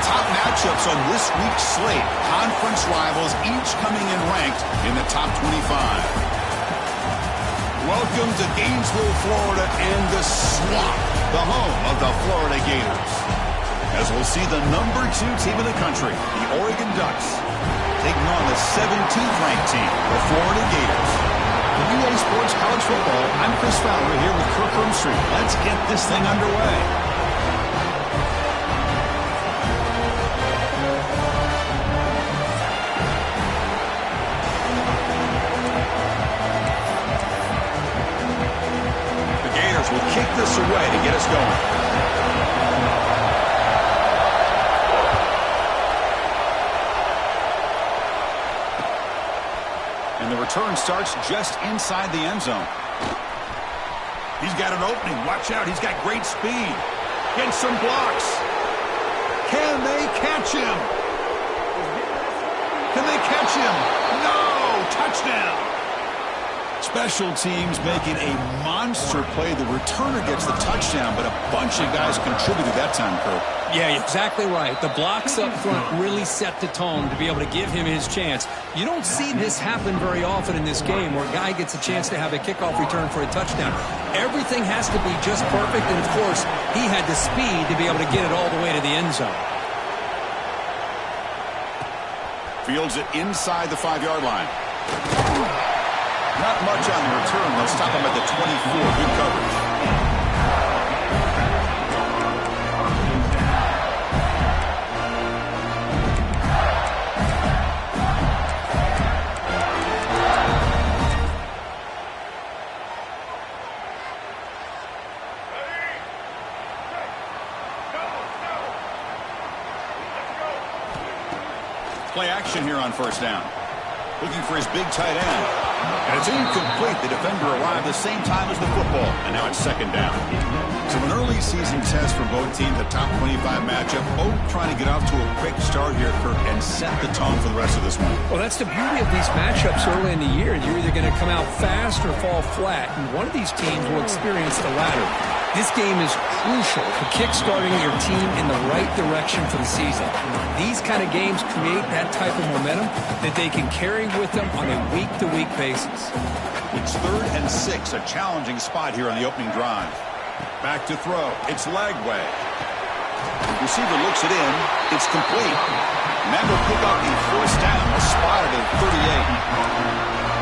top matchups on this week's slate. Conference rivals each coming in ranked in the top 25. Welcome to Gainesville, Florida, and the Swamp, the home of the Florida Gators. As we'll see the number 2 team in the country, the Oregon Ducks, taking on the 17th ranked team, the Florida Gators. For UA Sports College Football, I'm Chris Fowler here with Kirk Hermstreet. Let's get this thing underway. The Gators will kick this away to get us going. And the return starts just inside the end zone. He's got an opening. Watch out. He's got great speed. Gets some blocks. Can they catch him? Can they catch him? No! Touchdown! Special teams making a monster play. The returner gets the touchdown, but a bunch of guys contributed that time, Kurt. Yeah, exactly right. The blocks up front really set the tone to be able to give him his chance. You don't see this happen very often in this game where a guy gets a chance to have a kickoff return for a touchdown. Everything has to be just perfect, and of course, he had the speed to be able to get it all the way to the end zone. Fields it inside the 5-yard line. Not much on the return. They'll stop him at the 24. Good coverage. Play action here on first down. Looking for his big tight end. And it's incomplete. The defender arrived the same time as the football. And now it's second down. So an early season test for both teams, a top 25 matchup. Both trying to get off to a quick start here, Kirk, and set the tone for the rest of this one. Well, that's the beauty of these matchups early in the year. You're either going to come out fast or fall flat. And one of these teams will experience the latter. This game is crucial for kickstarting your team in the right direction for the season. These kind of games create that type of momentum that they can carry with them on a week-to-week basis. It's 3rd and 6, a challenging spot here on the opening drive. Back to throw. It's Lagway. The receiver looks it in. It's complete. And that will pick up the first down, a spot at 38.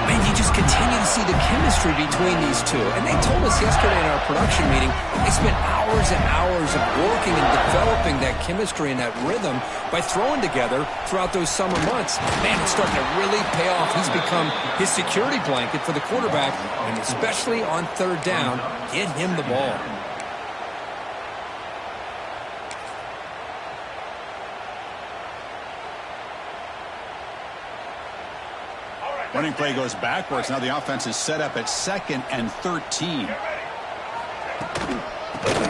Man, you just continue to see the chemistry between these two. And they told us yesterday in our production meeting, they spent hours and hours of working and developing that chemistry and that rhythm by throwing together throughout those summer months. Man, it's starting to really pay off. He's become his security blanket for the quarterback, and especially on 3rd down, get him the ball. Running play goes backwards. Now the offense is set up at 2nd and 13.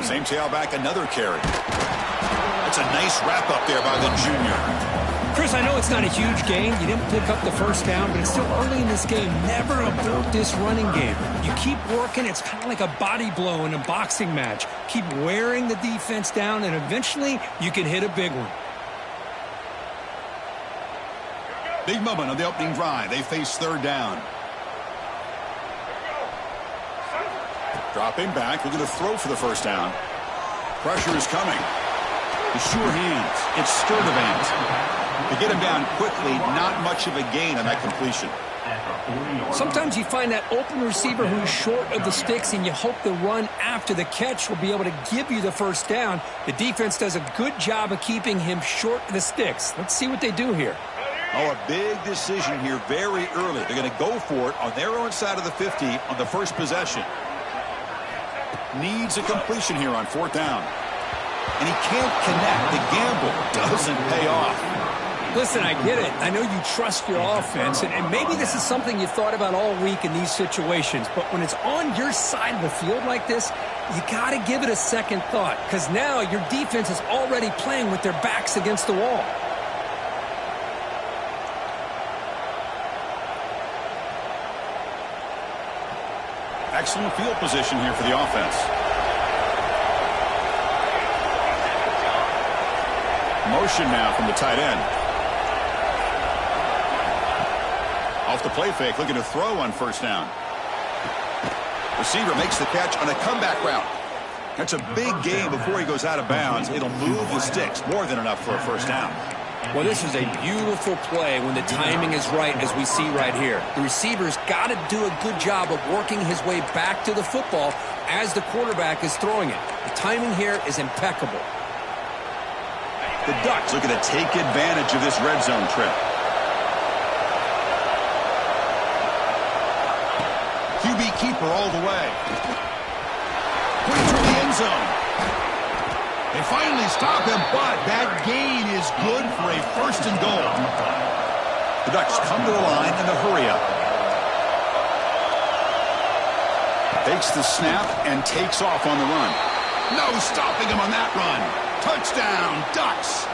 Same tailback, another carry. That's a nice wrap up there by the junior. Chris, I know it's not a huge game. You didn't pick up the first down, but it's still early in this game. Never abort this running game. You keep working. It's kind of like a body blow in a boxing match. Keep wearing the defense down, and eventually you can hit a big one. Big moment on the opening drive. They face 3rd down. Dropping back. Looking to throw for the first down. Pressure is coming. The sure hands. It's Sturdivant. To get him down quickly, not much of a gain on that completion. Sometimes you find that open receiver who's short of the sticks, and you hope the run after the catch will be able to give you the first down. The defense does a good job of keeping him short of the sticks. Let's see what they do here. Oh, a big decision here very early. They're going to go for it on their own side of the 50 on the first possession. Needs a completion here on 4th down. And he can't connect. The gamble doesn't pay off. Listen, I get it. I know you trust your offense, and maybe this is something you thought about all week in these situations, but when it's on your side of the field like this, you got to give it a second thought, because now your defense is already playing with their backs against the wall. Excellent field position here for the offense. motion now from the tight end. Off the play fake, looking to throw on first down. Receiver makes the catch on a comeback route. That's a big gain before he goes out of bounds. It'll move the sticks, more than enough for a first down. Well, this is a beautiful play when the timing is right, as we see right here. The receiver's got to do a good job of working his way back to the football as the quarterback is throwing it. The timing here is impeccable. The Ducks looking to take advantage of this red zone trip. QB keeper all the way. Put it through the end zone. They finally stop him, but that gain is good for a first and goal. The Ducks come to the line in a hurry-up. Takes the snap and takes off on the run. No stopping him on that run. Touchdown, Ducks.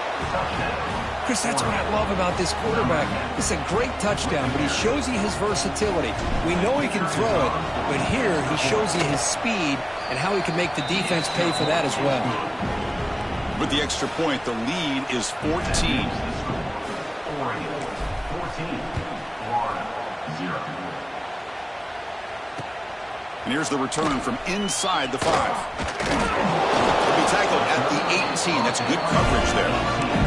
Chris, that's what I love about this quarterback. It's a great touchdown, but he shows you his versatility. We know he can throw it, but here he shows you his speed and how he can make the defense pay for that as well. With the extra point, the lead is 14. And here's the return from inside the 5. He'll be tackled at the 18. That's good coverage there.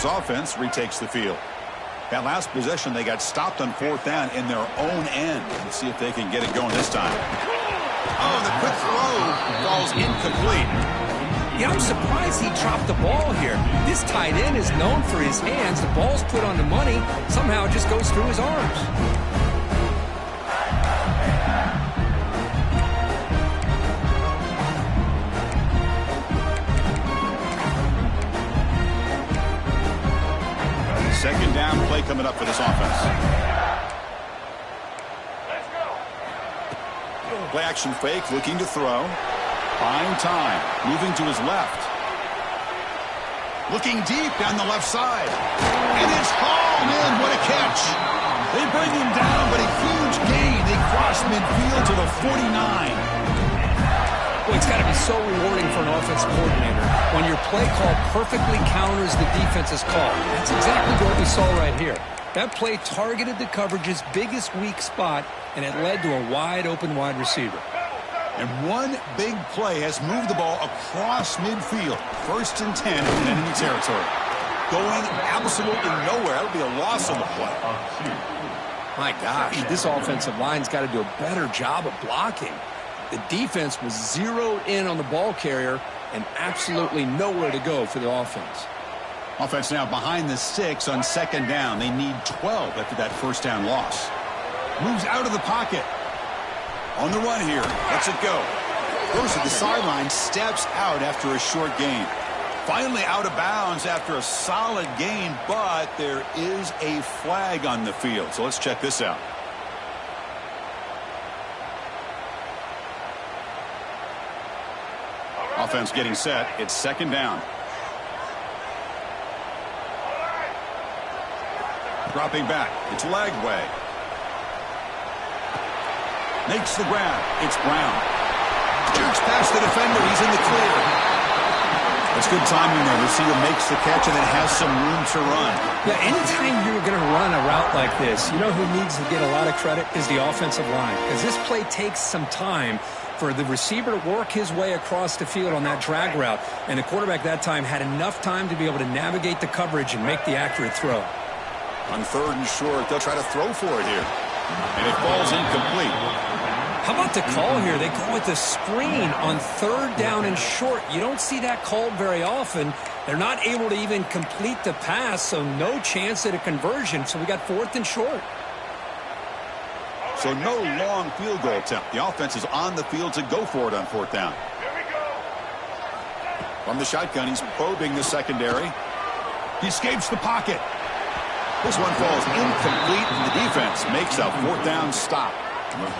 Offense retakes the field. That last possession, they got stopped on fourth down in their own end. Let's see if they can get it going this time. Oh, the quick throw falls incomplete. Yeah, I'm surprised he dropped the ball here. This tight end is known for his hands. The ball's put on the money. Somehow it just goes through his arms. Second down play coming up for this offense. Play action fake, looking to throw. Buying time, moving to his left. Looking deep down the left side. And it's hauled in. What a catch. They bring him down, but a huge gain. They cross midfield to the 49. Well, it's got to be so rewarding for an offensive coordinator when your play call perfectly counters the defense's call. That's exactly what we saw right here. That play targeted the coverage's biggest weak spot, and it led to a wide-open wide receiver. And one big play has moved the ball across midfield. First and 10 in enemy territory. Going absolutely nowhere. That'll be a loss on the play. My gosh, this offensive line's got to do a better job of blocking. The defense was zeroed in on the ball carrier and absolutely nowhere to go for the offense. Offense now behind the 6 on second down. They need 12 after that first down loss. Moves out of the pocket. On the run here. Lets it go. Goes to the sideline. Steps out after a short gain. Finally out of bounds after a solid gain, but there is a flag on the field. So let's check this out. Offense getting set. It's second down. Dropping back. It's Lagway. Makes the grab. It's Brown. Jerks past the defender. He's in the clear. That's good timing there. Receiver makes the catch and then has some room to run. Yeah, anytime you're going to run a route like this, you know who needs to get a lot of credit is the offensive line. Because this play takes some time for the receiver to work his way across the field on that drag route. And the quarterback that time had enough time to be able to navigate the coverage and make the accurate throw. On third and short, they'll try to throw for it here. And it falls incomplete. How about the call here? They go with the screen on third down and short. You don't see that called very often. They're not able to even complete the pass, so no chance at a conversion. So we got fourth and short. So no long field goal attempt. The offense is on the field to go for it on fourth down. From the shotgun, he's probing the secondary. He escapes the pocket. This one falls incomplete, and the defense makes a fourth down stop.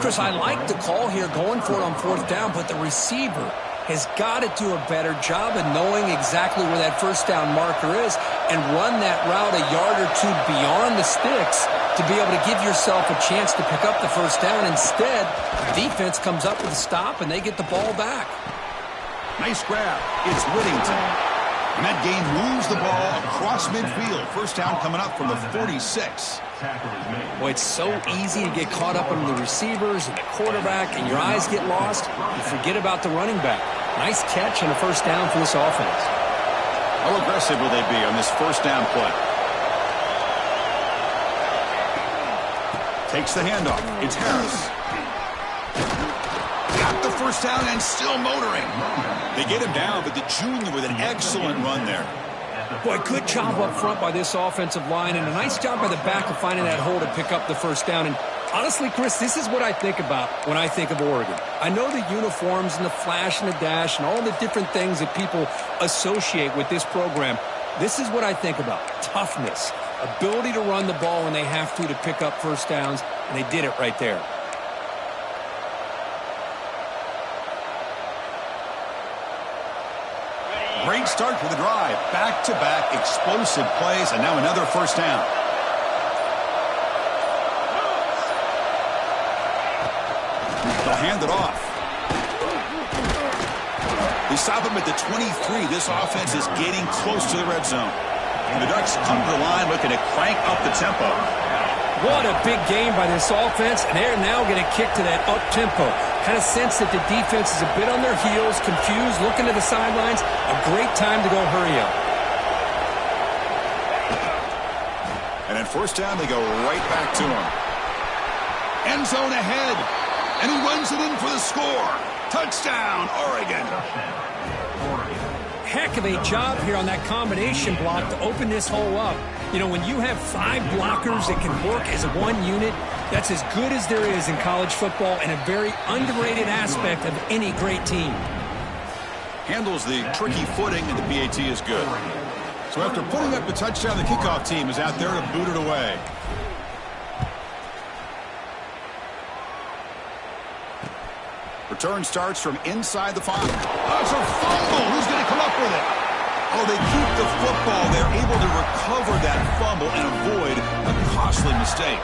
Chris, I like the call here going for it on fourth down, but the receiver has got to do a better job of knowing exactly where that first down marker is and run that route a yard or two beyond the sticks to be able to give yourself a chance to pick up the first down. Instead, the defense comes up with a stop, and they get the ball back. Nice grab. It's Whittington. And that gain moves the ball across midfield. First down coming up from the 46. Boy, it's so easy to get caught up in the receivers and the quarterback, and your eyes get lost. You forget about the running back. Nice catch and a first down for this offense. How aggressive will they be on this first down play? Takes the handoff. It's Harris. Got the first down and still motoring. They get him down, but the junior with an excellent run there. Boy, good job up front by this offensive line, and a nice job by the back of finding that hole to pick up the first down. And honestly, Chris, this is what I think about when I think of Oregon. I know the uniforms and the flash and the dash and all the different things that people associate with this program. This is what I think about. Toughness, ability to run the ball when they have to pick up first downs, and they did it right there. Great start for the drive. Back-to-back explosive plays, and now another first down. They'll hand it off. They stop him at the 23. This offense is getting close to the red zone. And the Ducks come to the line looking to crank up the tempo. What a big game by this offense, and they're now going to kick to that up-tempo. Kind of sense that the defense is a bit on their heels, confused, looking to the sidelines. A great time to go hurry up. And at first down, they go right back to him. End zone ahead, and he runs it in for the score. Touchdown, Oregon. Heck of a job here on that combination block to open this hole up. You know, when you have 5 blockers that can work as one unit, that's as good as there is in college football and a very underrated aspect of any great team. Handles the tricky footing, and the PAT is good. So after putting up the touchdown, the kickoff team is out there to boot it away. Return starts from inside the 5. Oh, it's a fumble. Who's going to come up with it? Oh, they keep the football. They're able to recover that fumble and avoid a costly mistake.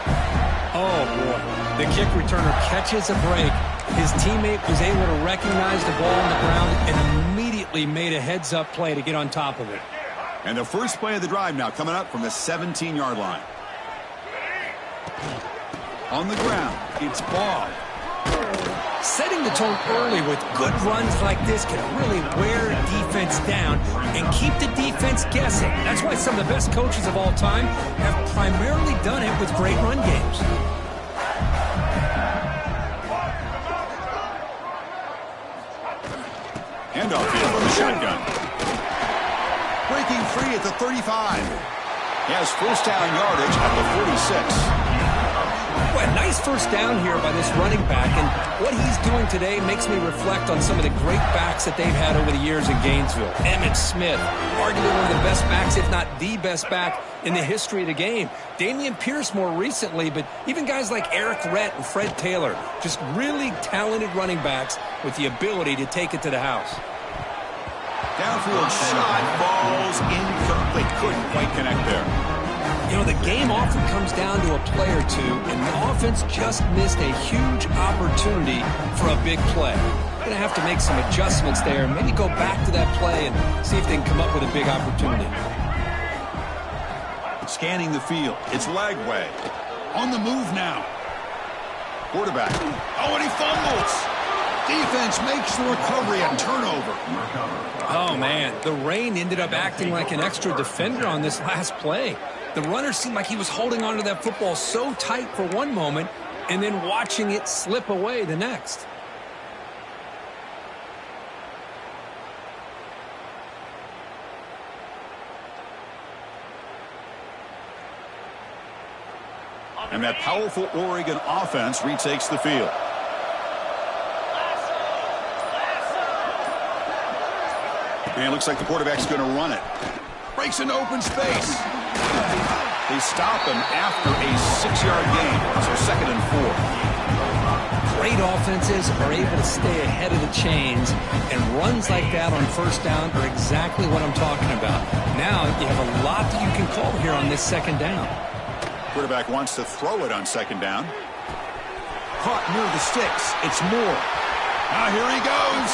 Oh, boy. The kick returner catches a break. His teammate was able to recognize the ball on the ground and immediately made a heads-up play to get on top of it. And the first play of the drive now coming up from the 17-yard line. On the ground, it's Ball. Setting the tone early with good runs like this can really wear a defense down and keep the defense guessing. That's why some of the best coaches of all time have primarily done it with great run games. Handoff here from the shotgun. Breaking free at the 35. He has first down yardage at the 46. Well, a nice first down here by this running back, and what he's doing today makes me reflect on some of the great backs that they've had over the years in Gainesville. Emmitt Smith, arguably one of the best backs, if not the best back in the history of the game. Damian Pierce more recently, but even guys like Eric Rhett and Fred Taylor, just really talented running backs with the ability to take it to the house. Downfield shot, falls incomplete. Couldn't quite connect there. You know, the game often comes down to a play or two, and the offense just missed a huge opportunity for a big play. Going to have to make some adjustments there, maybe go back to that play and see if they can come up with a big opportunity. Scanning the field. It's Lagway. On the move now. Quarterback. Oh, and he fumbles. Defense makes the recovery and turnover. Oh, man. The rain ended up acting like an extra defender on this last play. The runner seemed like he was holding onto that football so tight for one moment and then watching it slip away the next. And that powerful Oregon offense retakes the field. And it looks like the quarterback's going to run it. Breaks into open space. They stop him after a 6-yard gain. So 2nd and 4. Great offenses are able to stay ahead of the chains, and runs like that on first down are exactly what I'm talking about. Now you have a lot that you can call here on this second down. Quarterback wants to throw it on second down. Caught near the sticks. It's Moore. Now here he goes.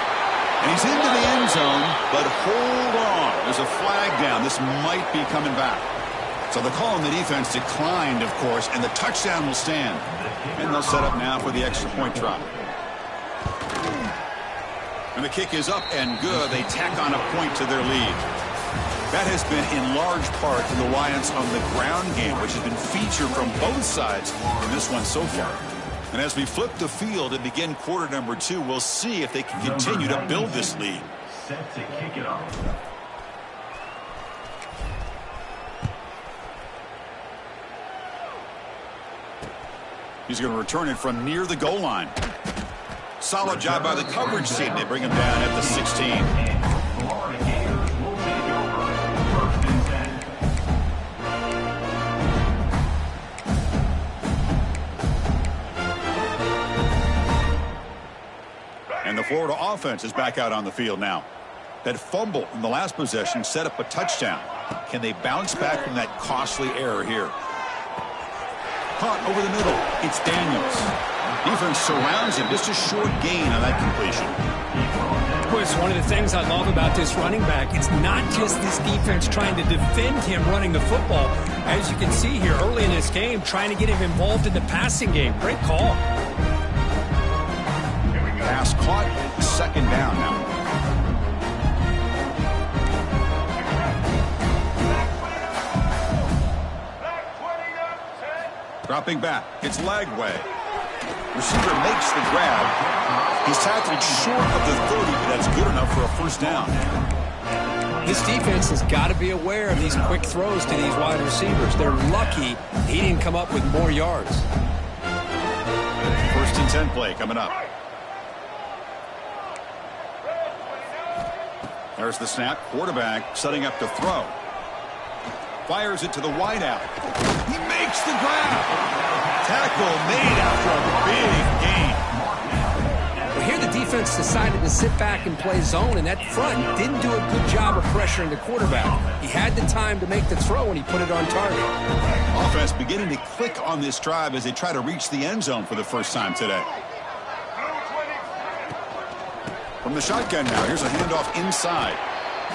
And he's into the end zone, but hold on. There's a flag down. This might be coming back. So the call on the defense declined, of course, and the touchdown will stand. And they'll set up now for the extra point try. And the kick is up and good. They tack on a point to their lead. That has been in large part the reliance on the ground game, which has been featured from both sides in this one so far. And as we flip the field and begin quarter number 2, we'll see if they can continue to build this lead. Set to kick it off. He's going to return it from near the goal line. Solid job by the coverage team. They bring him down at the 16. Florida Gators will take over. 1st and 10. And the Florida offense is back out on the field now. That fumble in the last possession set up a touchdown. Can they bounce back from that costly error here? Caught over the middle. It's Daniels. Defense surrounds him. Just a short gain on that completion. Of course, one of the things I love about this running back, it's not just this defense trying to defend him running the football. As you can see here early in this game, trying to get him involved in the passing game. Great call. Pass caught. Second down now. Dropping back. It's Lagway. Receiver makes the grab. He's tackled short of the 30, but that's good enough for a first down. This defense has got to be aware of these quick throws to these wide receivers. They're lucky he didn't come up with more yards. 1st and 10 play coming up. There's the snap. Quarterback setting up to throw. Fires it to the wideout. He makes the grab. Tackle made after a big gain. Well, here the defense decided to sit back and play zone, and that front didn't do a good job of pressuring the quarterback. He had the time to make the throw, and he put it on target. Offense beginning to click on this drive as they try to reach the end zone for the first time today. From the shotgun now, here's a handoff inside.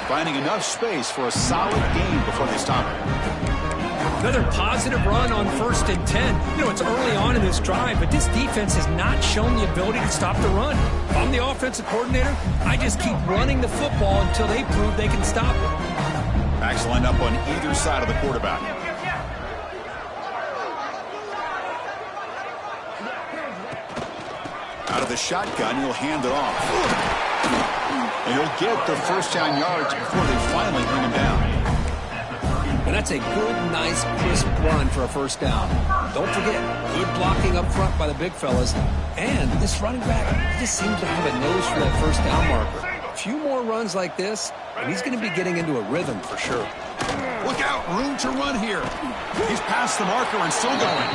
Finding enough space for a solid gain before they stop it. Another positive run on 1st and 10. You know, it's early on in this drive, but this defense has not shown the ability to stop the run. If I'm the offensive coordinator, I just keep running the football until they prove they can stop it. Backs lined up on either side of the quarterback. Out of the shotgun, he'll hand it off. And he'll get the first down yards before they finally bring him down. And that's a good, nice, crisp run for a first down. Don't forget, good blocking up front by the big fellas. And this running back, he just seems to have a nose for that first down marker. A few more runs like this, and he's going to be getting into a rhythm for sure. Look out, room to run here. He's past the marker and still going.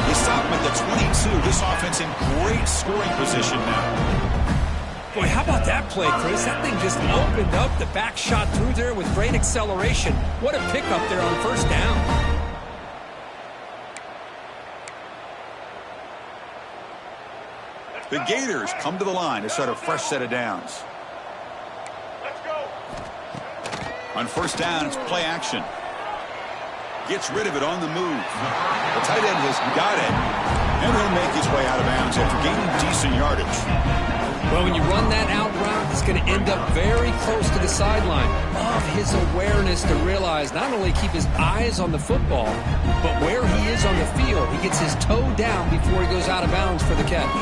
They stop him at the 22. This offense in great scoring position now. Boy, how about that play, Chris? That thing just opened up. The back shot through there with great acceleration. What a pickup there on first down. The Gators come to the line to start a fresh set of downs. On first down, it's play action. Gets rid of it on the move. The tight end has got it, and he'll make his way out of bounds after gaining decent yardage. Well, when you run that out route, he's going to end up very close to the sideline. Love his awareness to realize not only keep his eyes on the football, but where he is on the field. He gets his toe down before he goes out of bounds for the catch.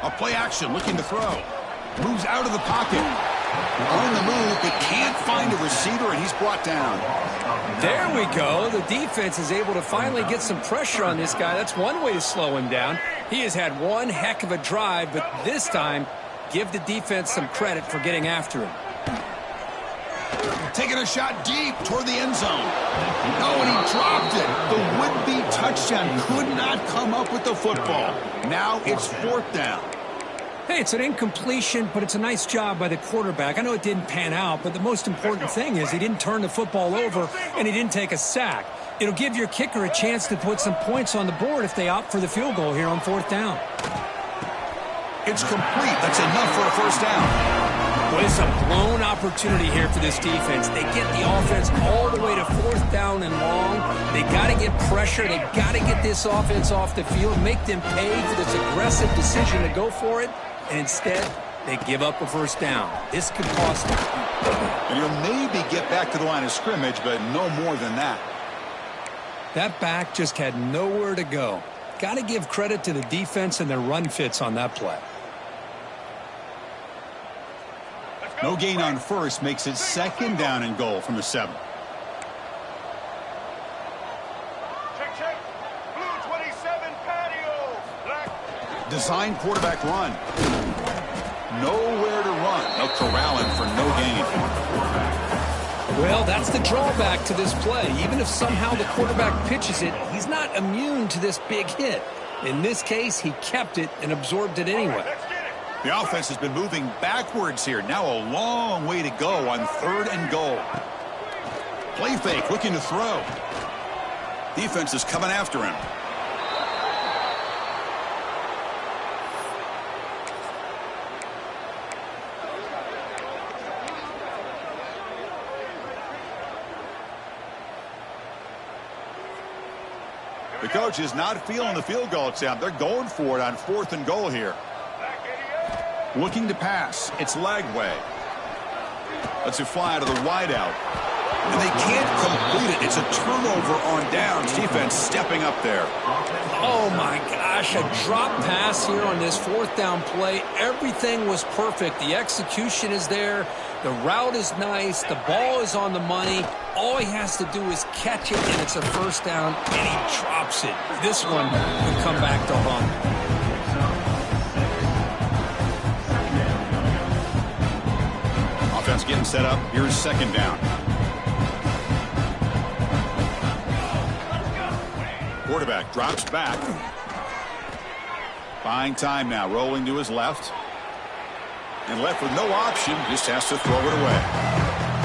A play action, looking to throw. Moves out of the pocket. On the move, but can't find a receiver, and he's brought down. There we go. The defense is able to finally get some pressure on this guy. That's one way to slow him down. He has had one heck of a drive, but this time, give the defense some credit for getting after him. taking a shot deep toward the end zone. Oh, and he dropped it. The would-be touchdown could not come up with the football. Now it's 4th down. Hey, it's an incompletion, but it's a nice job by the quarterback. I know it didn't pan out, but the most important thing is he didn't turn the football over and he didn't take a sack. It'll give your kicker a chance to put some points on the board if they opt for the field goal here on 4th down. It's complete. That's enough for a 1st down. Well, it's a blown opportunity here for this defense. They get the offense all the way to 4th down and long. They got to get pressure. They got to get this offense off the field, make them pay for this aggressive decision to go for it. And instead, they give up a 1st down. This could cost them. And he'll maybe get back to the line of scrimmage, but no more than that. That back just had nowhere to go. Got to give credit to the defense and their run fits on that play. No gain on 1st makes it 2nd down and goal from the 7. Check. Blue 27 patio. Black. Design quarterback run. Nowhere to run. They'll corral him for no gain. Well, that's the drawback to this play. Even if somehow the quarterback pitches it, he's not immune to this big hit. In this case, he kept it and absorbed it anyway. Let's get it. The offense has been moving backwards here. Now a long way to go on 3rd and goal. Play fake, looking to throw. Defense is coming after him. The coach is not feeling the field goal attempt. They're going for it on 4th and goal here. Looking to pass. It's Lagway. Lets it fly to the wideout. And they can't complete it. It's a turnover on downs. Defense stepping up there. Oh, my gosh. A drop pass here on this 4th down play. Everything was perfect. The execution is there. The route is nice. The ball is on the money. All he has to do is catch it, and it's a 1st down, and he drops it. This one will come back to haunt. Offense getting set up. Here's 2nd down. Quarterback drops back. Buying time now. Rolling to his left. And left with no option. Just has to throw it away.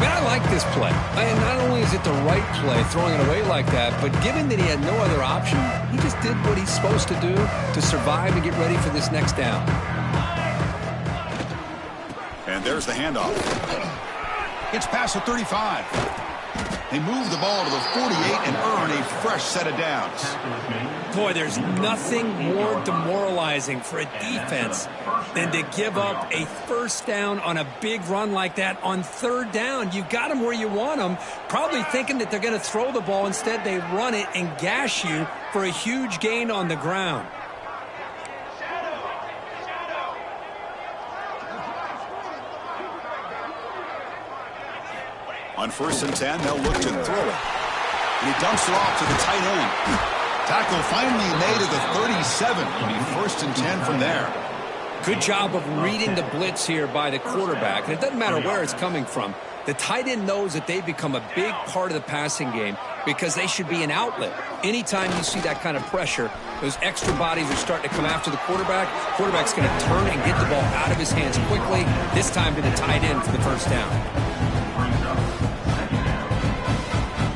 Man, I like this play. And not only is it the right play, throwing it away like that, but given that he had no other option, he just did what he's supposed to do to survive and get ready for this next down. And there's the handoff. It's past the 35. They move the ball to the 48 and earn a fresh set of downs. Boy, there's nothing more demoralizing for a defense than to give up a 1st down on a big run like that on 3rd down. You've got them where you want them, probably thinking that they're going to throw the ball. Instead, they run it and gash you for a huge gain on the ground. On 1st and 10, they'll look to throw it. And he dumps it off to the tight end. Tackle finally made at the 37. It'll be 1st and 10 from there. Good job of reading the blitz here by the quarterback. And it doesn't matter where it's coming from. The tight end knows that they've become a big part of the passing game because they should be an outlet. Anytime you see that kind of pressure, those extra bodies are starting to come after the quarterback. Quarterback's going to turn and get the ball out of his hands quickly, this time to the tight end for the 1st down.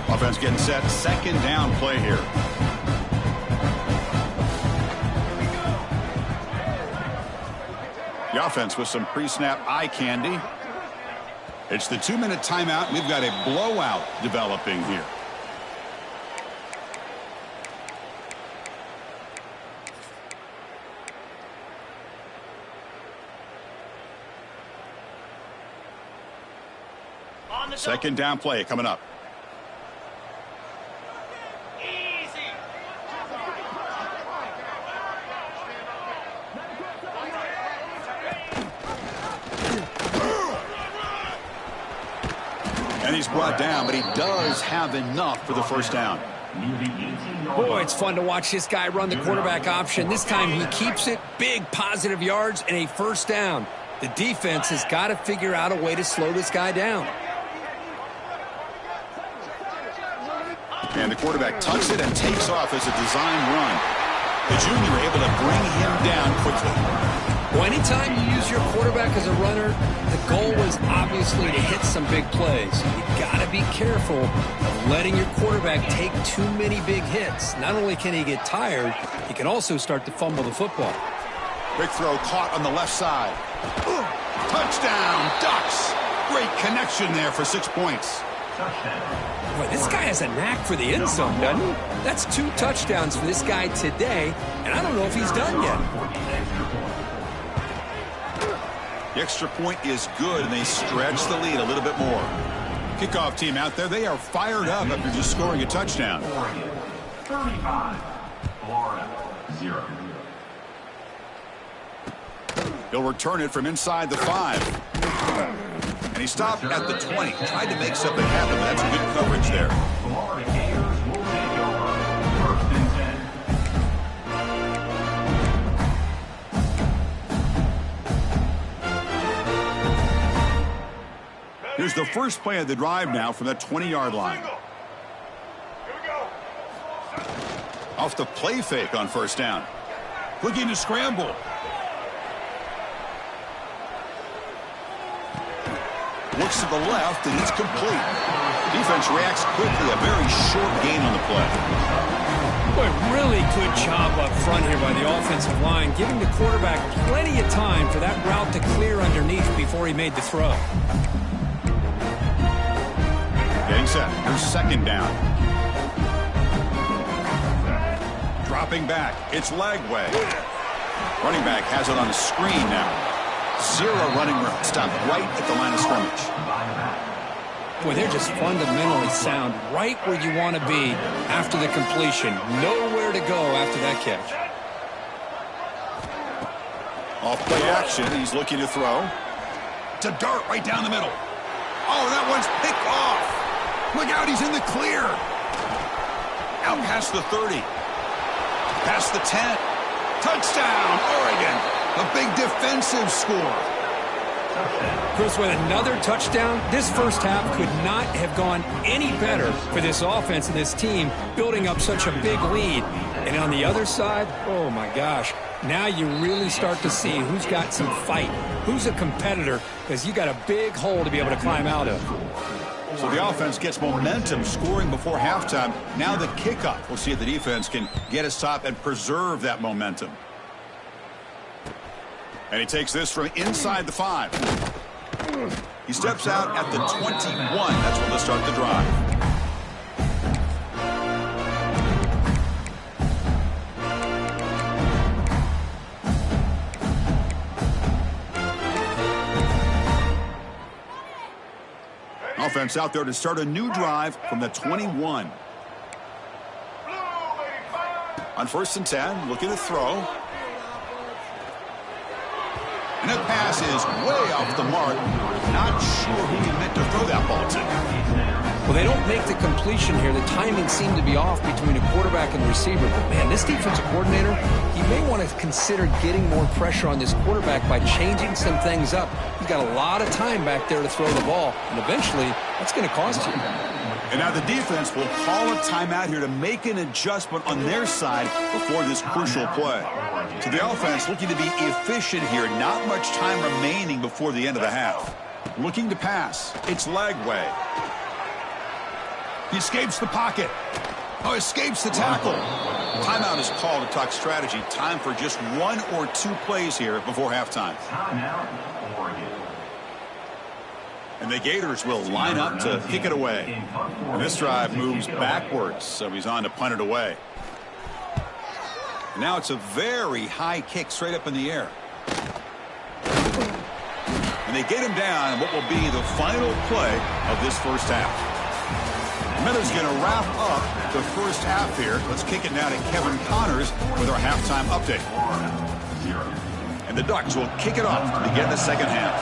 Offense getting set. 2nd down play here. The offense with some pre-snap eye candy. It's the 2-minute timeout. We've got a blowout developing here. Second down play coming up. And he's brought down, but he does have enough for the 1st down. Boy, it's fun to watch this guy run the quarterback option. This time he keeps it. Big positive yards and a 1st down. The defense has got to figure out a way to slow this guy down. And the quarterback tucks it and takes off as a design run. The junior able to bring him down quickly. Well, anytime you use your quarterback as a runner, the goal is obviously to hit some big plays. You got to be careful of letting your quarterback take too many big hits. Not only can he get tired, he can also start to fumble the football. Big throw caught on the left side. Touchdown, Ducks. Great connection there for 6 points. Boy, this guy has a knack for the end zone, doesn't he? That's 2 touchdowns for this guy today, and I don't know if he's done yet. The extra point is good, and they stretch the lead a little bit more. Kickoff team out there, they are fired up after just scoring a touchdown. 35, Florida, 0. He'll return it from inside the 5. And he stopped at the 20. Tried to make something happen, but that's good coverage there. Florida Gators will take over. 1st and 10. Here's the first play of the drive now from the 20-yard line. Off the play fake on 1st down. Looking to scramble. Looks to the left, and it's complete. Defense reacts quickly. A very short gain on the play. Boy, really good job up front here by the offensive line, giving the quarterback plenty of time for that route to clear underneath before he made the throw. Getting set. Here's 2nd down. Dropping back. It's Lagway. Running back has it on the screen now. 0 running room. Stopped right at the line of scrimmage. Boy, they're just fundamentally sound right where you want to be after the completion. Nowhere to go after that catch. Off play action. He's looking to throw. To dart right down the middle. Oh, that one's picked off. Look out, he's in the clear. Out past the 30. Past the 10. Touchdown, Oregon. A big defensive score. Chris, with another touchdown, this first half could not have gone any better for this offense and this team, building up such a big lead. And on the other side, oh my gosh, now you really start to see who's got some fight, who's a competitor, because you got a big hole to be able to climb out of. So the offense gets momentum, scoring before halftime. Now the kickoff. We'll see if the defense can get a stop and preserve that momentum. And he takes this from inside the 5. He steps out at the 21. That's when they'll start the drive. Offense out there to start a new drive from the 21. On 1st and 10, looking to throw. And that pass is way off the mark. Not sure who he meant to throw that ball to. Well, they don't make the completion here. The timing seemed to be off between a quarterback and the receiver. But, man, this defensive coordinator, he may want to consider getting more pressure on this quarterback by changing some things up. He's got a lot of time back there to throw the ball. And eventually, that's going to cost you. And now the defense will call a timeout here to make an adjustment on their side before this crucial play. So the offense looking to be efficient here. Not much time remaining before the end of the half. Looking to pass. It's Lagway. He escapes the pocket. Oh, escapes the tackle. Timeout is called to talk strategy. Time for just 1 or 2 plays here before halftime. Timeout, Oregon. And the Gators will line up to kick it away. And this drive moves backwards, so he's on to punt it away. Now it's a very high kick straight up in the air. And they get him down in what will be the final play of this first half. Miller's going to wrap up the first half here. Let's kick it now to Kevin Connors with our halftime update. And the Ducks will kick it off to begin the second half.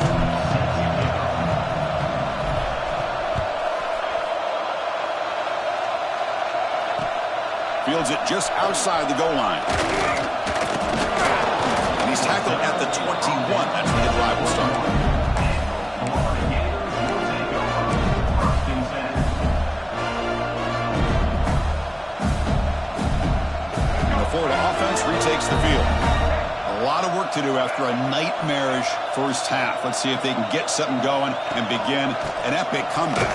Fields it just outside the goal line. And he's tackled at the 21. That's when the drive will start. takes the field. A lot of work to do after a nightmarish first half. Let's see if they can get something going and begin an epic comeback.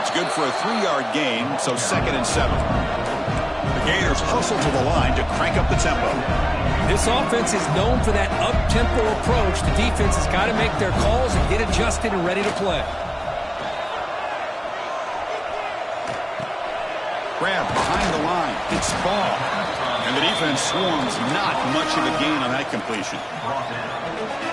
It's good for a 3-yard gain, so 2nd and 7. The Gators hustle to the line to crank up the tempo. This offense is known for that up-tempo approach. The defense has got to make their calls and get adjusted and ready to play. Grab behind the line. It's ball. And the defense swarms. Not much of a gain on that completion.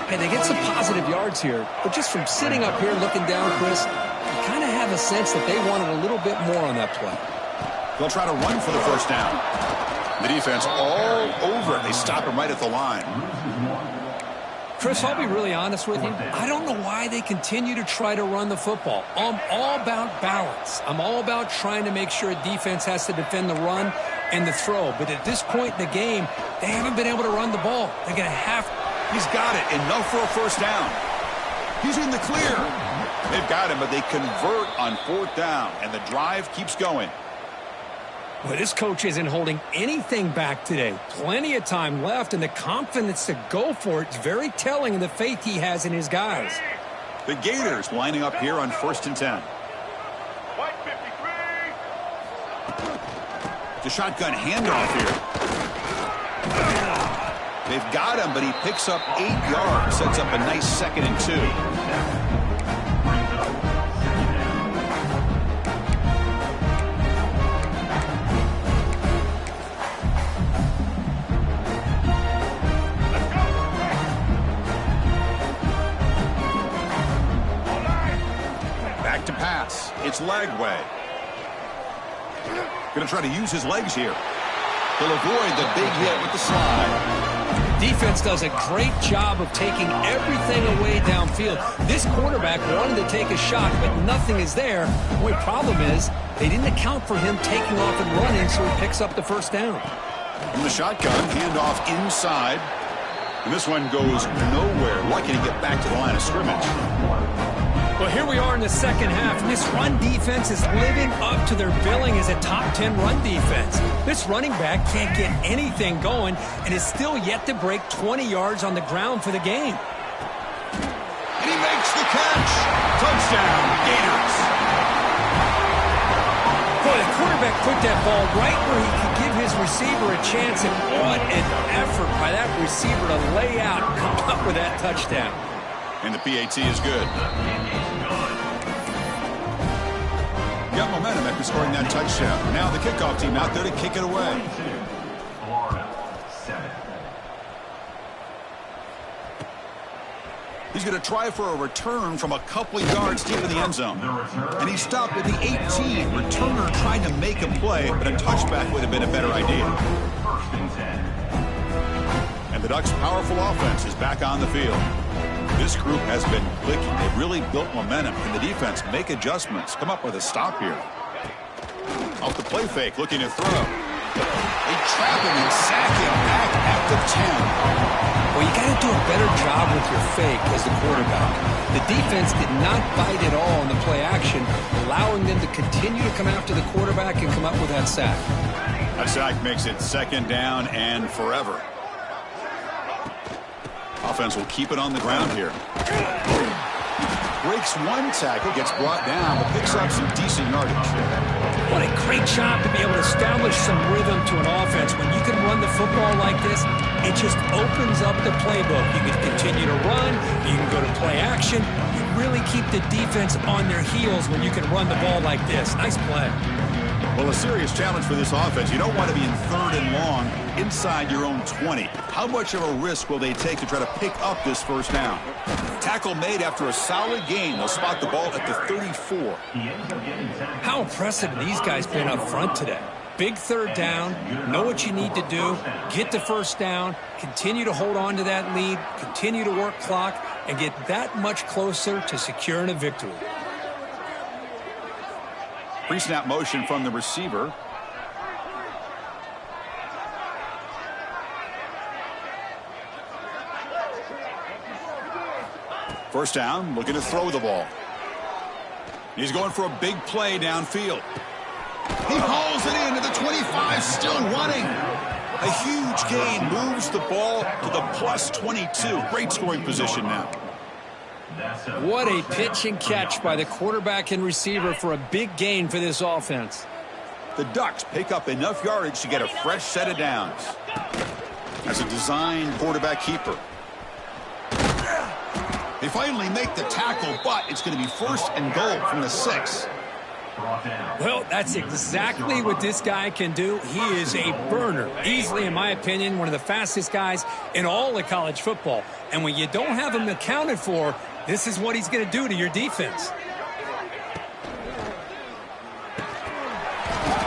Hey, they get some positive yards here, but just from sitting up here looking down, Chris, you kind of have a sense that they wanted a little bit more on that play. They'll try to run for the first down. The defense all over it. They stop him right at the line. Chris, I'll be really honest with you. I don't know why they continue to try to run the football. I'm all about balance. I'm all about trying to make sure a defense has to defend the run and the throw. But at this point in the game, they haven't been able to run the ball. They're going to have to. He's got it. Enough for a first down. He's in the clear. They've got him, but they convert on 4th down, and the drive keeps going. Well, this coach isn't holding anything back today. Plenty of time left, and the confidence to go for it is very telling in the faith he has in his guys. The Gators lining up here on 1st and 10. The shotgun handoff here. They've got him, but he picks up 8 yards. Sets up a nice 2nd and 2. To pass. It's Lagway. Going to try to use his legs here. He'll avoid the big hit with the slide. Defense does a great job of taking everything away downfield. This quarterback wanted to take a shot, but nothing is there. The only problem is they didn't account for him taking off and running, so he picks up the first down. From the shotgun, handoff inside. And this one goes nowhere. Lucky to get back to the line of scrimmage. Well, here we are in the second half, and this run defense is living up to their billing as a top 10 run defense. This running back can't get anything going and is still yet to break 20 yards on the ground for the game. And he makes the catch. Touchdown, Gators. Boy, the quarterback put that ball right where he could give his receiver a chance, and what an effort by that receiver to lay out and come up with that touchdown. And the PAT is good. Got momentum after scoring that touchdown. Now the kickoff team out there to kick it away. He's going to try for a return from a couple of yards deep in the end zone. And he stopped at the 18. Returner trying to make a play, but a touchback would have been a better idea. And the Ducks' powerful offense is back on the field. This group has been clicking. They've really built momentum. Can the defense make adjustments? Come up with a stop here. Off the play fake, looking to throw. They trap him and sack him back at the 10. Well, you got to do a better job with your fake as the quarterback. The defense did not bite at all in the play action, allowing them to continue to come after the quarterback and come up with that sack. That sack makes it 2nd down and forever. Offense will keep it on the ground here. Breaks one tackle, gets brought down, but picks up some decent yardage. What a great job to be able to establish some rhythm to an offense. When you can run the football like this, it just opens up the playbook. You can continue to run. You can go to play action. You really keep the defense on their heels when you can run the ball like this. Nice play. Well, a serious challenge for this offense. You don't want to be in 3rd and long inside your own 20. How much of a risk will they take to try to pick up this first down? Tackle made after a solid gain. They'll spot the ball at the 34. How impressive these guys been up front today. Big 3rd down, know what you need to do, get the first down, continue to hold on to that lead, continue to work clock, and get that much closer to securing a victory. Pre-snap motion from the receiver. First down, looking to throw the ball. He's going for a big play downfield. He hauls it into the 25, still running. A huge gain moves the ball to the plus 22. Great scoring position now. What a pitch and catch by the quarterback and receiver for a big gain for this offense. The Ducks pick up enough yardage to get a fresh set of downs. As a design quarterback keeper. They finally make the tackle, but it's going to be 1st and goal from the 6. Well, that's exactly what this guy can do. He is a burner. Easily, in my opinion, one of the fastest guys in all of college football. And when you don't have him accounted for, this is what he's going to do to your defense.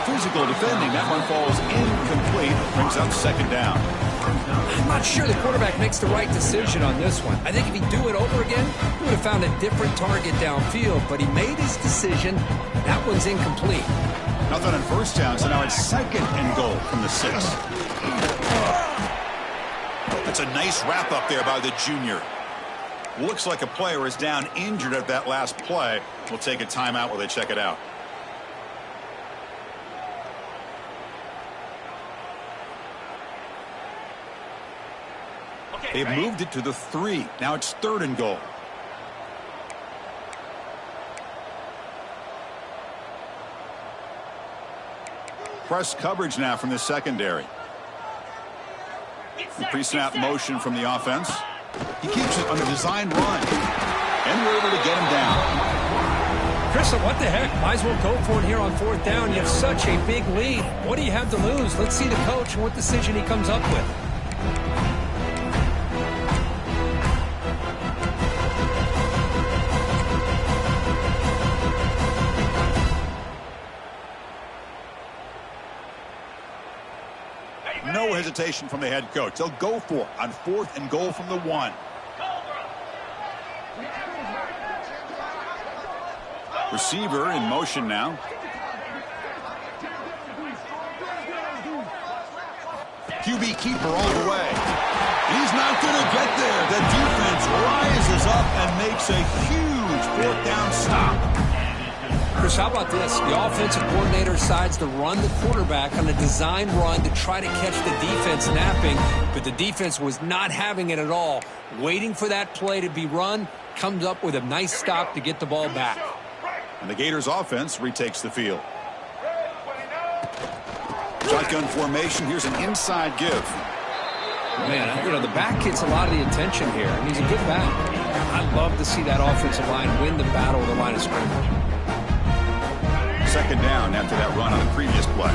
Physical defending. That one falls incomplete. Brings up 2nd down. I'm not sure the quarterback makes the right decision on this one. I think if he'd do it over again, he would have found a different target downfield. But he made his decision. That one's incomplete. Nothing on 1st down, so now it's 2nd and goal from the 6. That's a nice wrap up there by the junior. Looks like a player is down injured at that last play. We'll take a timeout while they check it out. They've moved it to the 3. Now it's 3rd and goal. Press coverage now from the secondary. Pre-snap motion from the offense. He keeps it on a design run. And we're able to get him down. Chris, what the heck? Might as well go for it here on 4th down. You have such a big lead. What do you have to lose? Let's see the coach and what decision he comes up with. No hesitation from the head coach. They'll go for it on 4th and goal from the 1. Receiver in motion now. QB keeper all the way. He's not going to get there. The defense rises up and makes a huge 4th down stop. Chris, how about this? The offensive coordinator decides to run the quarterback on a design run to try to catch the defense napping, but the defense was not having it at all. Waiting for that play to be run, comes up with a nice stop to get the ball back. And the Gators offense retakes the field. Shotgun formation. Here's an inside give. Man, you know, the back gets a lot of the attention here, and he's a good back. I love to see that offensive line win the battle of the line of scrimmage. 2nd down after that run on the previous play.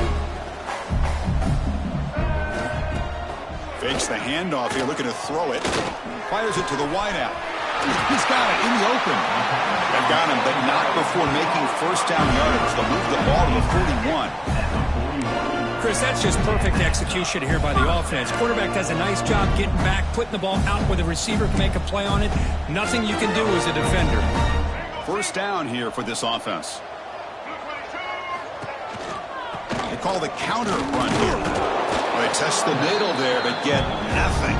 Fakes the handoff here, looking to throw it. Fires it to the wideout. He's got it in the open. They've got him, but not before making 1st down yardage. They'll move the ball to the 41. Chris, that's just perfect execution here by the offense. Quarterback does a nice job getting back, putting the ball out where the receiver can make a play on it. Nothing you can do as a defender. 1st down here for this offense. They call the counter run here. Well, they test the middle there, but get nothing.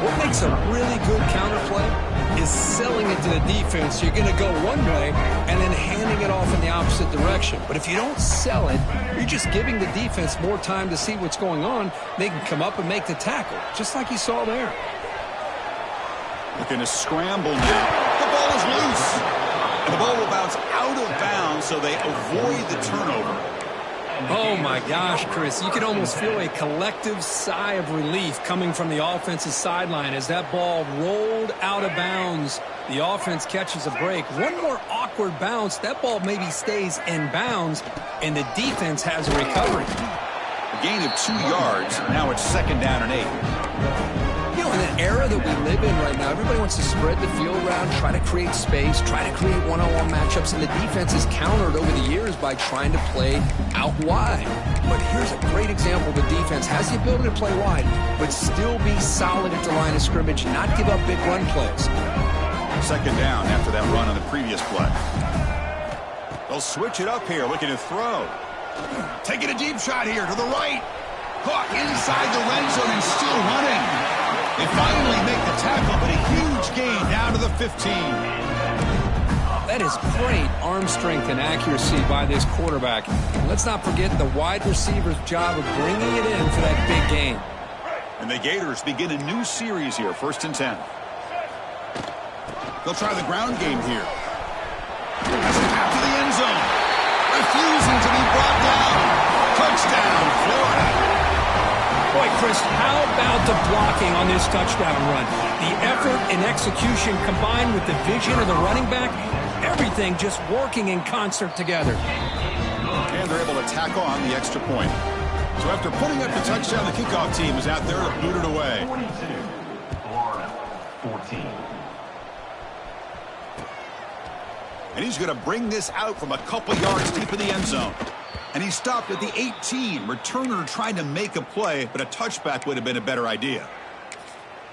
What makes a really good counter play is selling it to the defense. You're going to go one way and then handing it off in the opposite direction. But if you don't sell it, you're just giving the defense more time to see what's going on. They can come up and make the tackle, just like you saw there. Looking to scramble now. The ball is loose. And the ball will bounce out of bounds, so they avoid the turnover. Oh, my gosh, Chris. You could almost feel a collective sigh of relief coming from the offensive sideline as that ball rolled out of bounds. The offense catches a break. One more awkward bounce. That ball maybe stays in bounds, and the defense has a recovery. A gain of 2 yards. Now it's 2nd down and 8. You know, in the era that we live in right now, everybody wants to spread the field around, try to create space, try to create one-on-one matchups, and the defense is countered over the years by trying to play out wide. But here's a great example. The defense has the ability to play wide, but still be solid at the line of scrimmage, not give up big run plays. 2nd down after that run on the previous play. They'll switch it up here, looking to throw. Taking a deep shot here to the right. Caught inside the red zone and still running. They finally make the tackle, but a huge gain down to the 15. That is great arm strength and accuracy by this quarterback. And let's not forget the wide receiver's job of bringing it in for that big gain. And the Gators begin a new series here, 1st and 10. They'll try the ground game here. Has a path to the end zone. Refusing to be brought down. Touchdown, Florida. Boy, Chris, how about the blocking on this touchdown run? The effort and execution combined with the vision of the running back, everything just working in concert together. And they're able to tack on the extra point. So after putting up the touchdown, the kickoff team is out there to boot it away. 22, Florida, 14. And he's going to bring this out from a couple yards deep in the end zone. And he stopped at the 18. Returner trying to make a play, but a touchback would have been a better idea.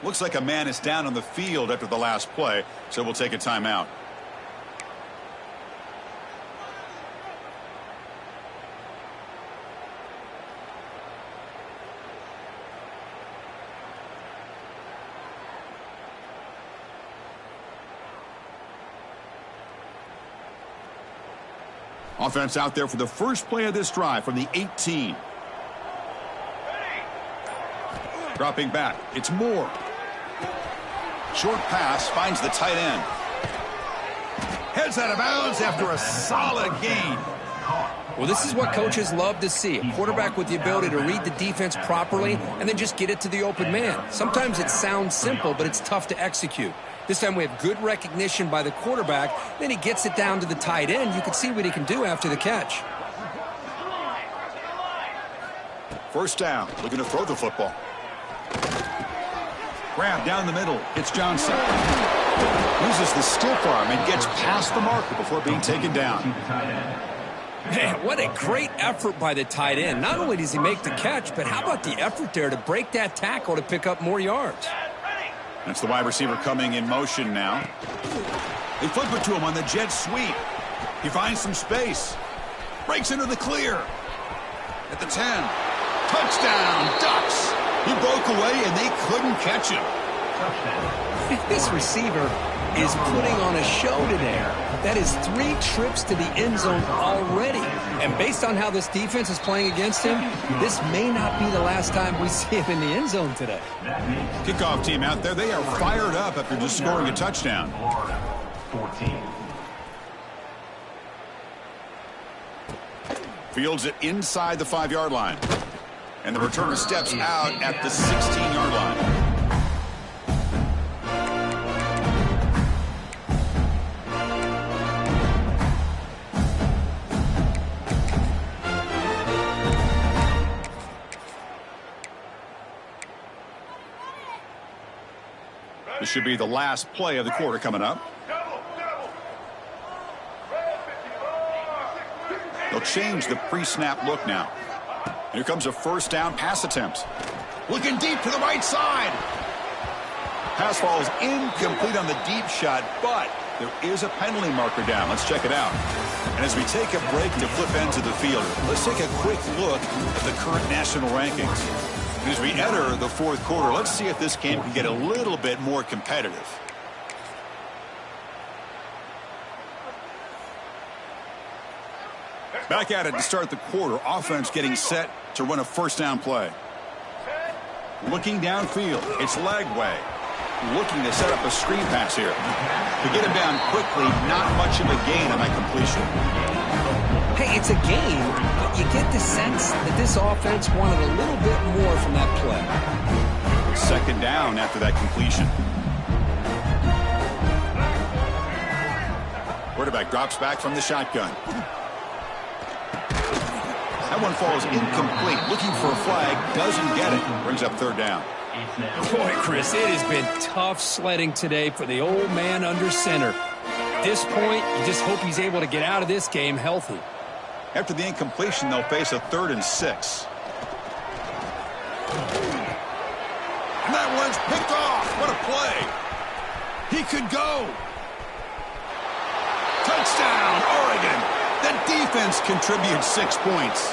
Looks like a man is down on the field after the last play, so we'll take a timeout. Offense out there for the first play of this drive from the 18. Dropping back. It's Moore. Short pass finds the tight end. Heads out of bounds after a solid gain. Well, this is what coaches love to see. A quarterback with the ability to read the defense properly and then just get it to the open man. Sometimes it sounds simple, but it's tough to execute. This time we have good recognition by the quarterback. Then he gets it down to the tight end. You can see what he can do after the catch. First down. Looking to throw the football. Grab down the middle. It's Johnson. Uses the stiff arm and gets past the marker before being taken down. Man, what a great effort by the tight end. Not only does he make the catch, but how about the effort there to break that tackle to pick up more yards? That's the wide receiver coming in motion now. They flip it to him on the jet sweep. He finds some space. Breaks into the clear. At the 10. Touchdown, Ducks. He broke away and they couldn't catch him. This receiver is putting on a show today. That is 3 trips to the end zone already. And based on how this defense is playing against him, this may not be the last time we see him in the end zone today. Kickoff team out there, they are fired up after just scoring a touchdown. Florida, 14. Fields it inside the 5-yard line. And the returner steps out at the 16-yard line. This should be the last play of the quarter coming up. They'll change the pre-snap look now. Here comes a first down pass attempt. Looking deep to the right side. Pass falls incomplete on the deep shot, but there is a penalty marker down. Let's check it out. And as we take a break to flip ends of the field, let's take a quick look at the current national rankings. And as we enter the fourth quarter, let's see if this game can get a little bit more competitive. Back at it to start the quarter. Offense getting set to run a first down play. Looking downfield. It's Lagway. Looking to set up a screen pass here. To get him down quickly, not much of a gain on that completion. Hey, it's a game, but you get the sense that this offense wanted a little bit more from that play. Second down after that completion. Quarterback drops back from the shotgun. That one falls incomplete. Looking for a flag. Doesn't get it. Brings up third down. Boy, Chris, it has been tough sledding today for the old man under center. At this point, you just hope he's able to get out of this game healthy. After the incompletion, they'll face a 3rd and 6. And that one's picked off. What a play. He could go. Touchdown, Oregon. The defense contributes 6 points.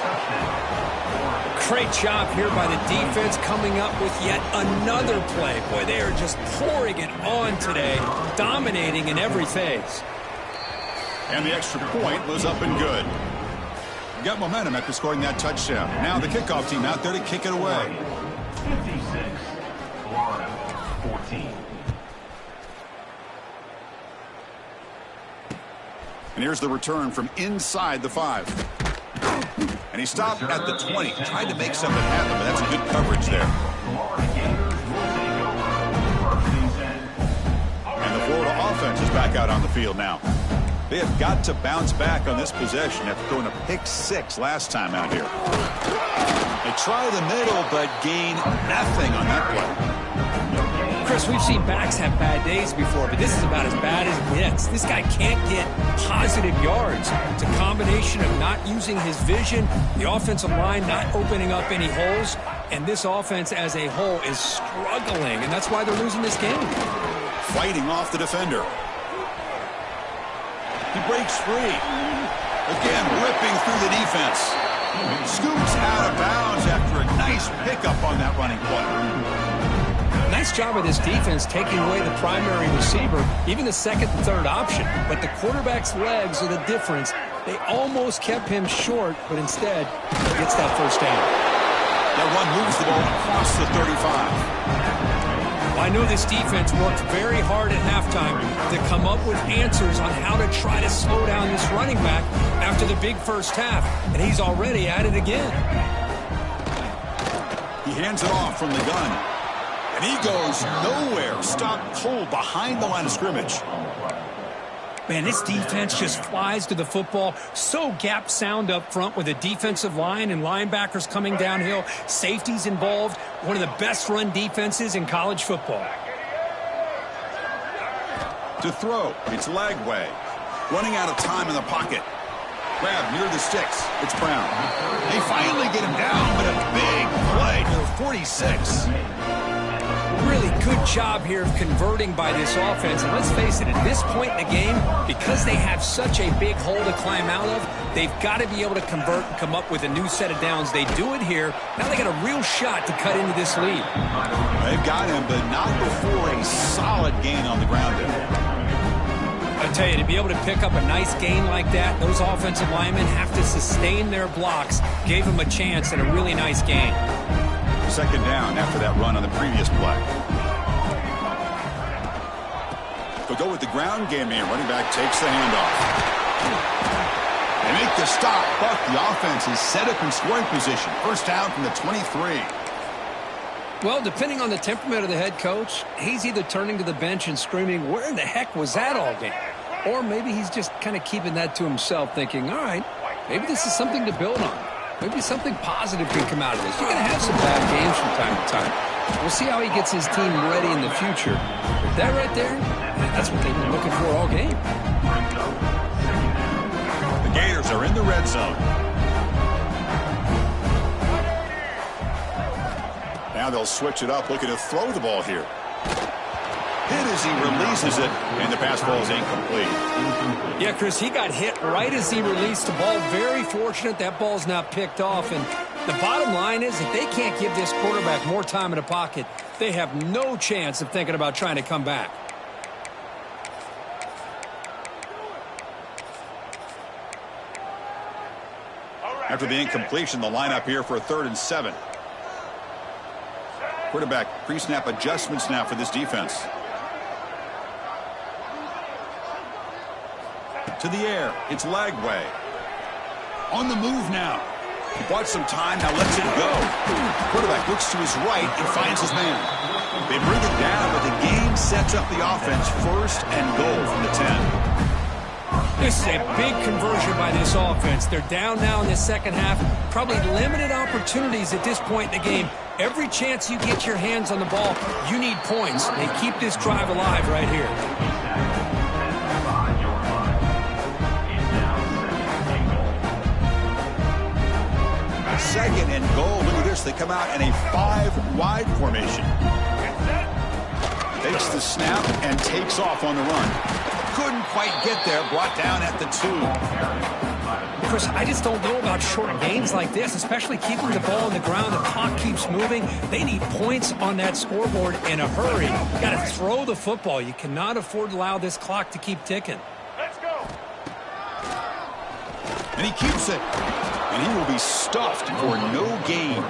Great job here by the defense coming up with yet another play. Boy, they are just pouring it on today, dominating in every phase. And the extra point was up and good. Got momentum after scoring that touchdown. Now the kickoff team out there to kick it away. 56, Florida 14. And here's the return from inside the 5. And he stopped at the 20. Tried to make something happen, but that's a good coverage there. And the Florida offense is back out on the field now. They have got to bounce back on this possession after throwing a pick 6 last time out here. They try the middle, but gain nothing on that play. Chris, we've seen backs have bad days before, but this is about as bad as it gets. This guy can't get positive yards. It's a combination of not using his vision, the offensive line not opening up any holes, and this offense as a whole is struggling, and that's why they're losing this game. Fighting off the defender. He breaks free. Again, ripping through the defense. Scoops out of bounds after a nice pickup on that running play. Nice job of this defense taking away the primary receiver, even the second and third option. But the quarterback's legs are the difference. They almost kept him short, but instead he gets that first down. That run moves the ball across the 35. I know this defense worked very hard at halftime to come up with answers on how to try to slow down this running back after the big first half, and he's already at it again. He hands it off from the gun, and he goes nowhere. Stopped cold behind the line of scrimmage. Man, this defense just flies to the football. So gap sound up front with a defensive line and linebackers coming downhill. Safeties involved. One of the best run defenses in college football. To throw, it's Lagway. Running out of time in the pocket. Grab near the sticks. It's Brown. They finally get him down, but a big play to the 46. Really good job here of converting by this offense. And let's face it, at this point in the game, because they have such a big hole to climb out of, they've got to be able to convert and come up with a new set of downs. They do it here. Now they got a real shot to cut into this lead. They've got him, but not before a solid gain on the ground there. I tell you, to be able to pick up a nice gain like that, those offensive linemen have to sustain their blocks. Gave them a chance at a really nice gain. Second down after that run on the previous play. They'll go with the ground game here. Running back takes the handoff. They make the stop, but the offense is set up in scoring position. First down from the 23. Well, depending on the temperament of the head coach, he's either turning to the bench and screaming, where in the heck was that all game? Or maybe he's just kind of keeping that to himself, thinking, all right, maybe this is something to build on. Maybe something positive can come out of this. You're going to have some bad games from time to time. We'll see how he gets his team ready in the future. But that right there, that's what they've been looking for all game. The Gators are in the red zone. Now they'll switch it up, looking to throw the ball here. Hit as he releases it, and the pass ball is incomplete. Yeah, Chris, he got hit right as he released the ball. Very fortunate that ball's not picked off. And the bottom line is, if they can't give this quarterback more time in the pocket, they have no chance of thinking about trying to come back. After the incompletion, the lineup here for a 3rd and 7. Quarterback pre-snap adjustments now for this defense. To the air, it's Lagway. On the move now. He bought some time, now lets it go. Quarterback looks to his right and finds his man. They bring it down, but the game sets up the offense. 1st and goal from the 10. This is a big conversion by this offense. They're down now in the second half. Probably limited opportunities at this point in the game. Every chance you get your hands on the ball, you need points. They keep this drive alive right here. 2nd and goal. Look at this. They come out in a 5-wide formation. Takes the snap and takes off on the run. Couldn't quite get there. Brought down at the 2. Chris, I just don't know about short gains like this, especially keeping the ball on the ground. The clock keeps moving. They need points on that scoreboard in a hurry. You got to throw the football. You cannot afford to allow this clock to keep ticking. Let's go. And he keeps it. And he will be stuffed for no gain.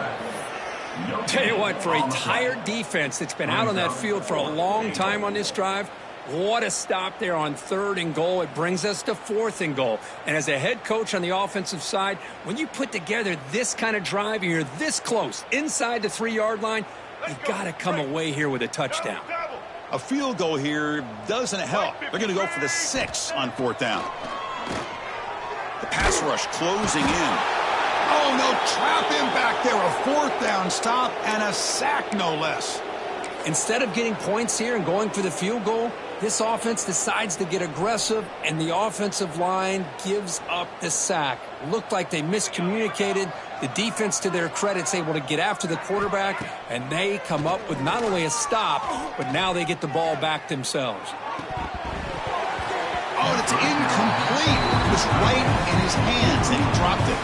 Tell you what, for a tired defense that's been out on that field for a long time on this drive, what a stop there on 3rd and goal. It brings us to 4th and goal. And as a head coach on the offensive side, when you put together this kind of drive and you're this close inside the 3-yard line, you got to come away here with a touchdown. A field goal here doesn't help. They're going to go for the 6 on 4th down. The pass rush closing in. Oh, no, trap him back there. A 4th down stop and a sack, no less. Instead of getting points here and going for the field goal, this offense decides to get aggressive, and the offensive line gives up the sack. Looked like they miscommunicated. The defense, to their credit, is able to get after the quarterback, and they come up with not only a stop, but now they get the ball back themselves. Oh, it's incomplete. It was right in his hands, and he dropped it.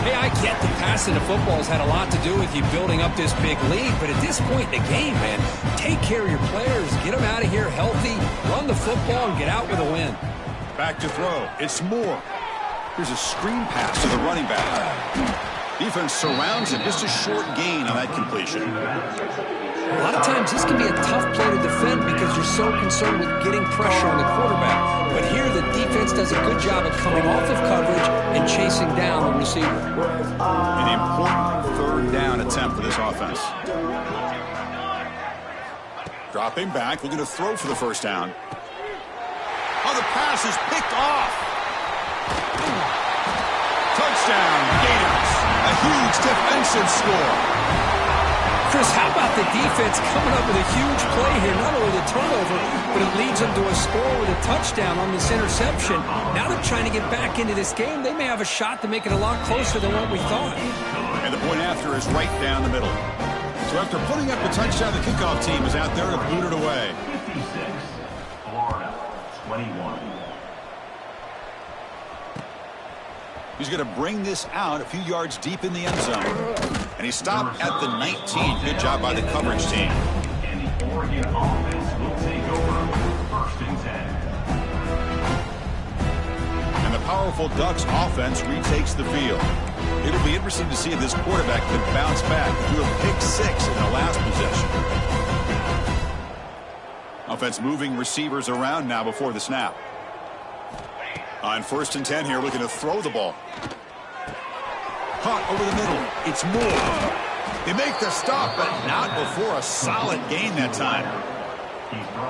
Hey, I get the passing of football has had a lot to do with you building up this big lead, but at this point in the game, man, take care of your players, get them out of here healthy, run the football, and get out with a win. Back to throw. It's Moore. Here's a screen pass to the running back. Defense surrounds him. Just a short gain on that completion. A lot of times this can be a tough play to defend because you're so concerned with getting pressure on the quarterback. But here the defense does a good job of coming off of coverage and chasing down the receiver. An important 3rd down attempt for this offense. Dropping back, looking to throw for the 1st down. Oh, the pass is picked off. Touchdown, Gators. A huge defensive score. Chris, how about the defense coming up with a huge play here? Not only the turnover, but it leads them to a score with a touchdown on this interception. Now they're trying to get back into this game. They may have a shot to make it a lot closer than what we thought. And the point after is right down the middle. So after putting up the touchdown, the kickoff team is out there to boot it away. 56, Florida, 21. He's going to bring this out a few yards deep in the end zone. And he stopped at the 19. Good job by the coverage team. And the Oregon offense will take over 1st and 10. And the powerful Ducks offense retakes the field. It'll be interesting to see if this quarterback can bounce back and do a pick 6 in the last possession. Offense moving receivers around now before the snap. On 1st and 10 here, looking to throw the ball. Caught over the middle. It's Moore. They make the stop, but not before a solid gain that time.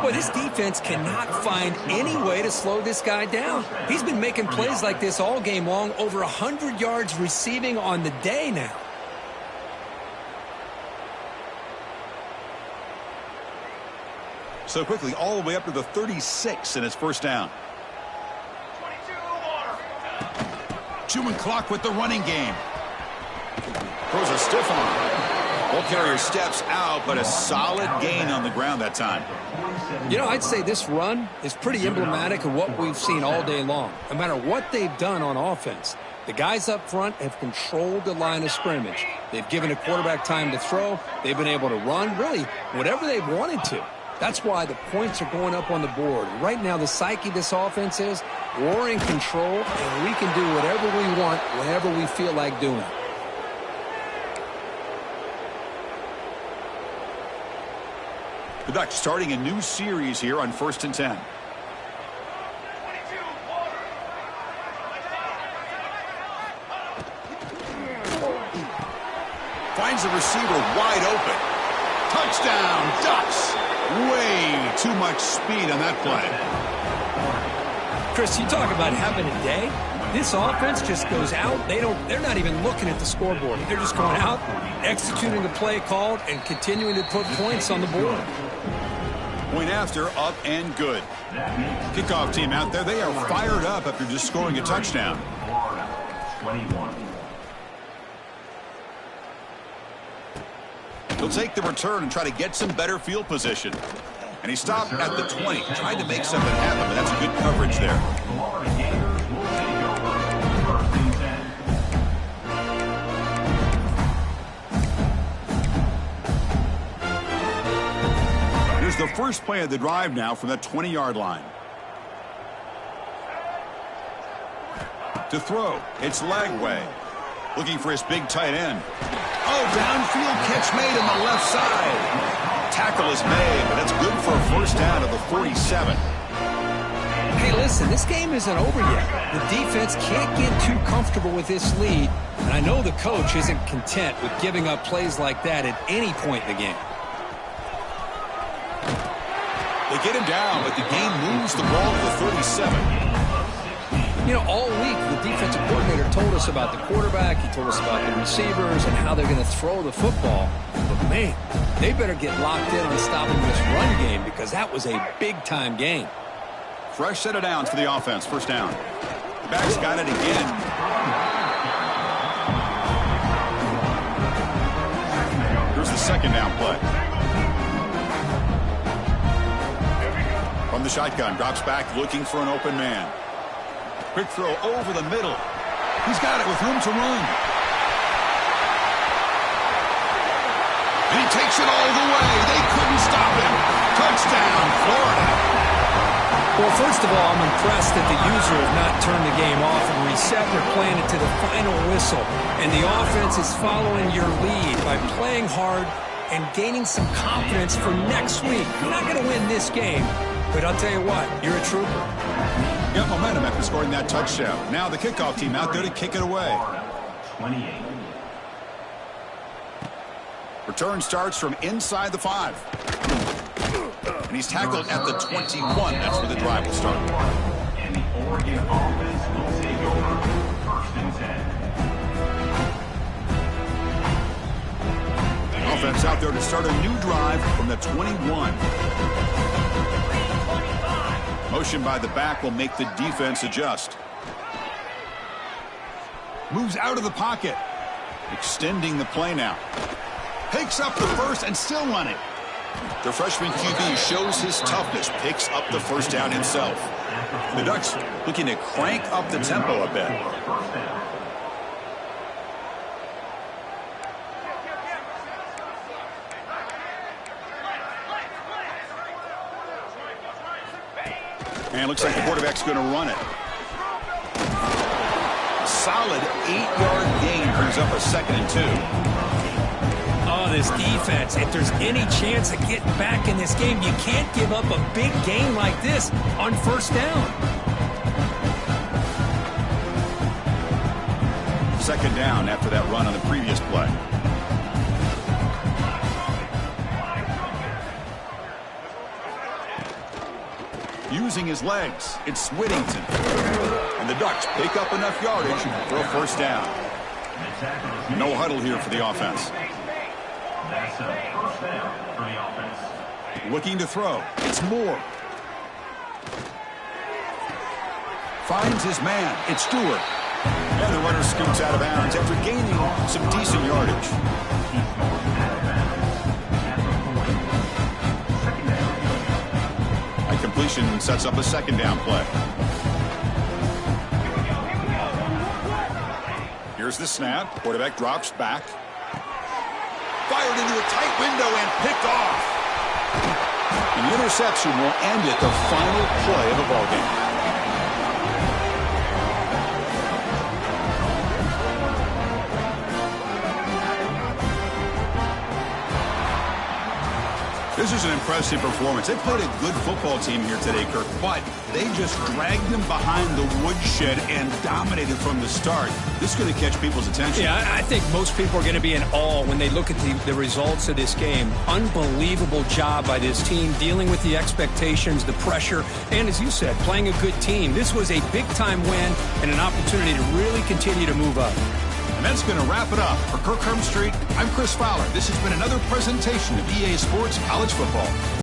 Boy, this defense cannot find any way to slow this guy down. He's been making plays like this all game long, over 100 yards receiving on the day now. So quickly, all the way up to the 36 in his 1st down. Chewing clock with the running game. Throws a stiff arm. Ball carrier steps out, but a solid gain on the ground that time. You know, I'd say this run is pretty emblematic of what we've seen all day long. No matter what they've done on offense, the guys up front have controlled the line of scrimmage. They've given a quarterback time to throw. They've been able to run, really, whatever they've wanted to. That's why the points are going up on the board. Right now, the psyche of this offense is we're in control, and we can do whatever we want whenever we feel like doing it. The Ducks starting a new series here on 1st and 10. Finds the receiver wide open. Touchdown, Ducks! Way too much speed on that play. Chris, you talk about having a day. This offense just goes out. They're not even looking at the scoreboard. They're just going out, executing the play called, and continuing to put points on the board. Point after, up and good. Kickoff team out there, they are fired up after just scoring a touchdown. Florida, 21. He'll take the return and try to get some better field position. And he stopped at the 20, tried to make something happen, but that's a good coverage there. Florida Gators will take over 1st and 10. Here's the first play of the drive now from that 20-yard line. To throw, it's Lagway. Looking for his big tight end. Oh, downfield catch made on the left side. Tackle is made, but that's good for a first down of the 47. Hey, listen, this game isn't over yet. The defense can't get too comfortable with this lead, and I know the coach isn't content with giving up plays like that at any point in the game. They get him down, but the game moves the ball to the 37. You know, all week, the defensive coordinator told us about the quarterback. He told us about the receivers and how they're going to throw the football. But, man, they better get locked in on stopping this run game because that was a big-time game. Fresh set of downs for the offense. First down. The back's got it again. Here's the second down play. From the shotgun, drops back looking for an open man. Quick throw over the middle. He's got it with room to run. And he takes it all the way. They couldn't stop him. Touchdown, Florida. Well, first of all, I'm impressed that the user has not turned the game off and reset their plan to the final whistle. And the offense is following your lead by playing hard and gaining some confidence for next week. You're not going to win this game, but I'll tell you what, you're a trooper. Got momentum after scoring that touchdown. Now the kickoff team out there to kick it away. 28. Return starts from inside the 5. And he's tackled at the 21. That's where the drive will start. And the Oregon offense will take over. First and 10. Offense out there to start a new drive from the 21. Motion by the back will make the defense adjust. Moves out of the pocket. Extending the play now. Takes up the first and still running. The freshman QB shows his toughness. Picks up the first down himself. The Ducks looking to crank up the tempo a bit. And it looks like the quarterback's going to run it. Solid 8-yard gain brings up a 2nd and 2. Oh, this defense, if there's any chance of getting back in this game, you can't give up a big gain like this on first down. 2nd down after that run on the previous play. Using his legs, it's Whittington. And the Ducks pick up enough yardage for a first down. No huddle here for the offense. That's a first down for the offense. Looking to throw. It's Moore. Finds his man. It's Stewart. And the runner scoots out of bounds after gaining some decent yardage. Completion sets up a 2nd down play. Here's the snap. Quarterback drops back. Fired into a tight window and picked off. The interception will end it, the final play of the ballgame. This is an impressive performance. They played a good football team here today, Kirk, but they just dragged them behind the woodshed and dominated from the start. This is going to catch people's attention. Yeah, I think most people are going to be in awe when they look at the results of this game. Unbelievable job by this team dealing with the expectations, the pressure, and as you said, playing a good team. This was a big-time win and an opportunity to really continue to move up. And that's going to wrap it up. For Kirk Hermstreet, I'm Chris Fowler. This has been another presentation of EA Sports College Football.